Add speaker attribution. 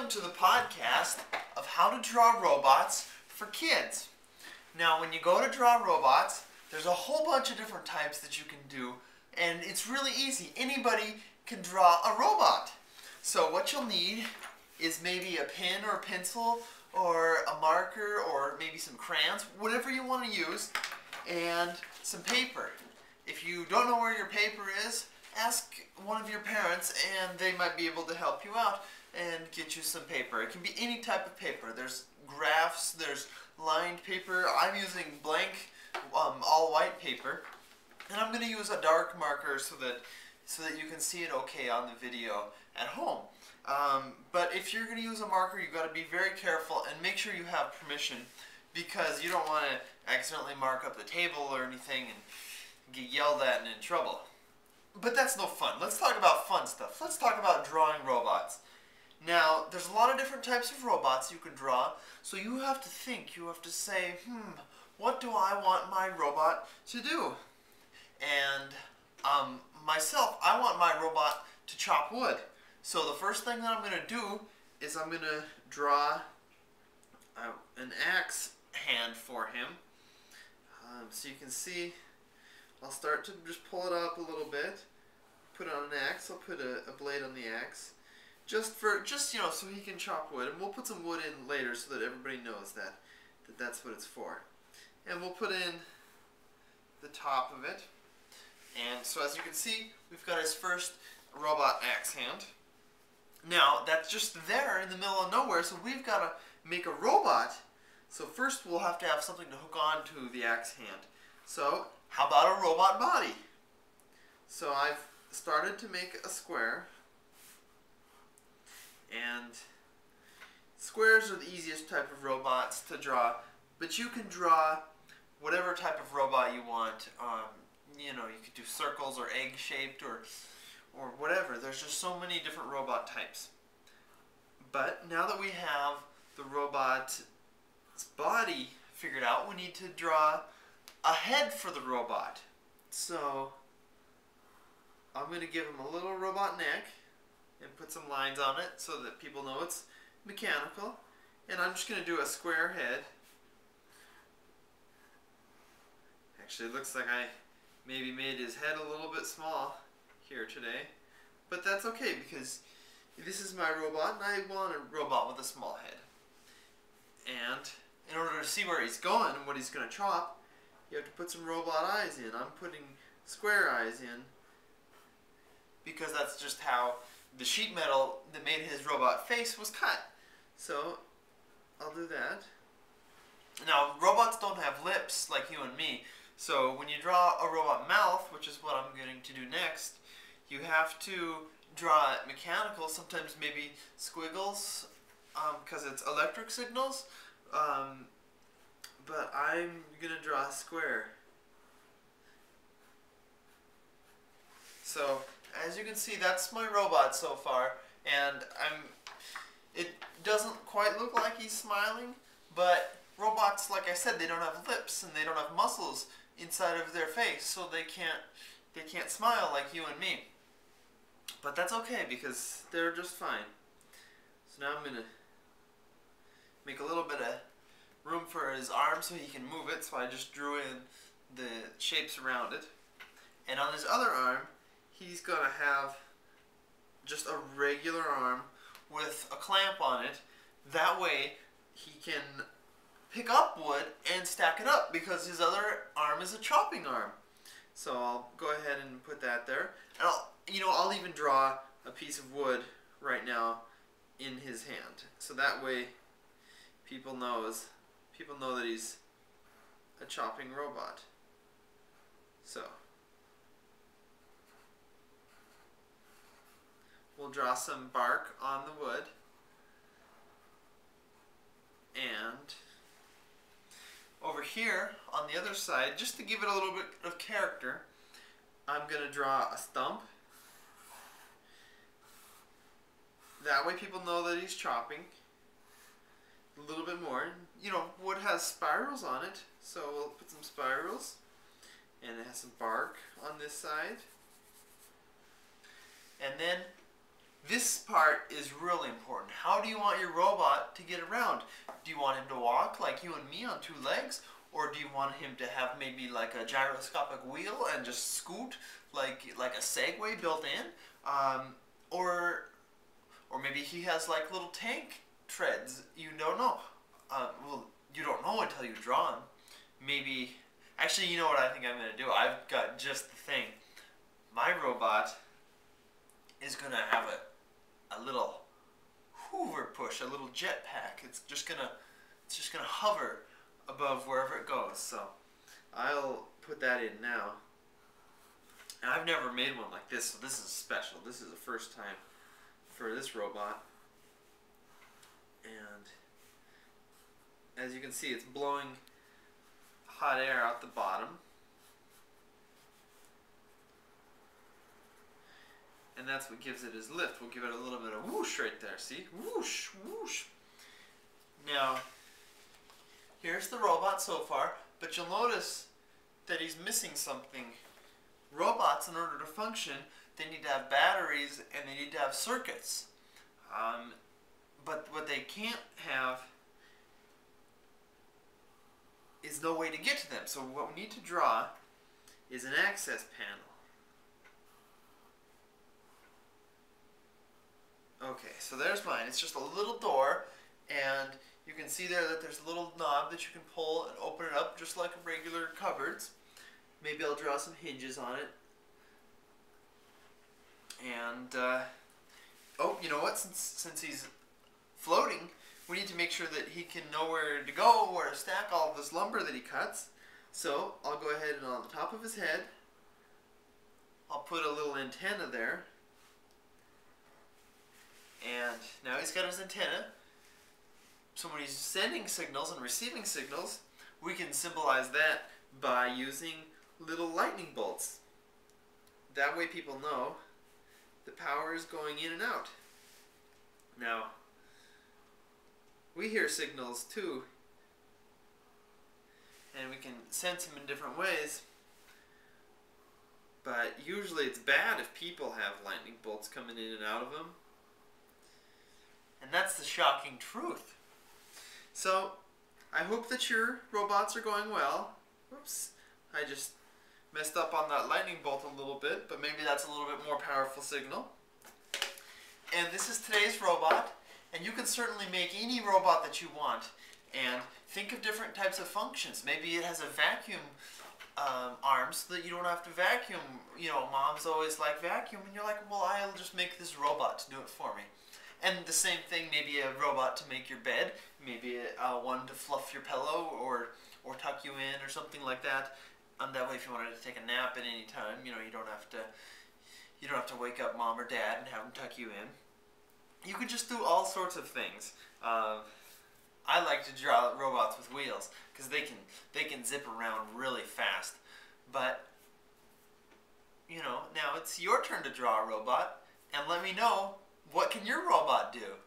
Speaker 1: to the podcast of how to draw robots for kids. Now, when you go to draw robots, there's a whole bunch of different types that you can do, and it's really easy. Anybody can draw a robot. So what you'll need is maybe a pen or a pencil or a marker or maybe some crayons, whatever you want to use, and some paper. If you don't know where your paper is, ask one of your parents and they might be able to help you out and get you some paper. It can be any type of paper. There's graphs, there's lined paper. I'm using blank, all white paper, and I'm going to use a dark marker so that you can see it okay on the video at home. But if you're going to use a marker, you've got to be very careful and make sure you have permission, because you don't want to accidentally mark up the table or anything and get yelled at and in trouble. But that's no fun. Let's talk about fun stuff. Let's talk about drawing robots. Now, there's a lot of different types of robots you can draw, so you have to think, you have to say, what do I want my robot to do? And myself, I want my robot to chop wood. So the first thing that I'm going to do is I'm going to draw an axe hand for him. So you can see, I'll start to just pull it up a little bit, put it on an axe. I'll put a blade on the axe, just so he can chop wood, and we'll put some wood in later so that everybody knows that that's what it's for. And we'll put in the top of it, and so as you can see, we've got his first robot axe hand. Now that's just there in the middle of nowhere, so we've got to make a robot. So first we'll have to have something to hook on to the axe hand. So how about a robot body? So I've started to make a square, and squares are the easiest type of robots to draw, but you can draw whatever type of robot you want. You know, you could do circles or egg-shaped or whatever. There's just so many different robot types. But now that we have the robot's body figured out, we need to draw a head for the robot. So I'm going to give him a little robot neck and put some lines on it so that people know it's mechanical. And I'm just going to do a square head. Actually, it looks like I maybe made his head a little bit small here today, but that's okay because this is my robot and I want a robot with a small head. And in order to see where he's going and what he's going to chop, you have to put some robot eyes in. I'm putting square eyes in because that's just how the sheet metal that made his robot face was cut. So I'll do that. Now, robots don't have lips like you and me, so when you draw a robot mouth, which is what I'm going to do next, you have to draw it mechanical, sometimes maybe squiggles, because it's electric signals, but I'm going to draw a square. So, as you can see, that's my robot so far, and it doesn't quite look like he's smiling, but robots, like I said, they don't have lips and they don't have muscles inside of their face, so they can't smile like you and me. But that's okay because they're just fine. So now I'm going to make a little bit of room for his arm so he can move it, so I just drew in the shapes around it. And on his other arm, he's going to have just a regular arm with a clamp on it. That way he can pick up wood and stack it up because his other arm is a chopping arm. So I'll go ahead and put that there. And I'll even draw a piece of wood right now in his hand. So that way people know that he's a chopping robot. So we'll draw some bark on the wood, and over here on the other side, just to give it a little bit of character, I'm going to draw a stump. That way people know that he's chopping a little bit more. You know, wood has spirals on it, so we'll put some spirals. And it has some bark on this side. And then this part is really important. How do you want your robot to get around? Do you want him to walk like you and me on two legs? Or do you want him to have maybe like a gyroscopic wheel and just scoot like a Segway built in? Or maybe he has like little tank treads. You don't know. Well, you don't know until you draw him. Maybe, actually, you know what I think I'm going to do? I've got just the thing. My robot is going to have a little Hoover push, a little jetpack. It's just going to hover above wherever it goes. So I'll put that in now. And I've never made one like this, so this is special. This is the first time for this robot. And as you can see, it's blowing hot air out the bottom. And that's what gives it his lift. We'll give it a little bit of whoosh right there, see? Whoosh, whoosh. Now, here's the robot so far, but you'll notice that he's missing something. Robots, in order to function, they need to have batteries and they need to have circuits. But what they can't have is no way to get to them. So what we need to draw is an access panel. Okay, so there's mine. It's just a little door, and you can see there that there's a little knob that you can pull and open it up just like regular cupboards. Maybe I'll draw some hinges on it. And, oh, you know what? Since he's floating, we need to make sure that he can know where to go, where to stack all of this lumber that he cuts. So I'll go ahead and on the top of his head, I'll put a little antenna there. And now he's got his antenna. So when he's sending signals and receiving signals, we can symbolize that by using little lightning bolts. That way people know the power is going in and out. Now, we hear signals too, and we can sense them in different ways, but usually it's bad if people have lightning bolts coming in and out of them. And that's the shocking truth. So, I hope that your robots are going well. Whoops, I just messed up on that lightning bolt a little bit, but maybe that's a little bit more powerful signal. And this is today's robot, and you can certainly make any robot that you want. And think of different types of functions. Maybe it has a vacuum arm so that you don't have to vacuum. You know, moms always like vacuum, and you're like, well, I'll just make this robot to do it for me. And the same thing, maybe a robot to make your bed, maybe one to fluff your pillow or tuck you in or something like that. And that way, if you wanted to take a nap at any time, you know, you don't have to wake up mom or dad and have them tuck you in. You could just do all sorts of things. I like to draw robots with wheels because they can zip around really fast. But you know, now it's your turn to draw a robot, and let me know, what can your robot do?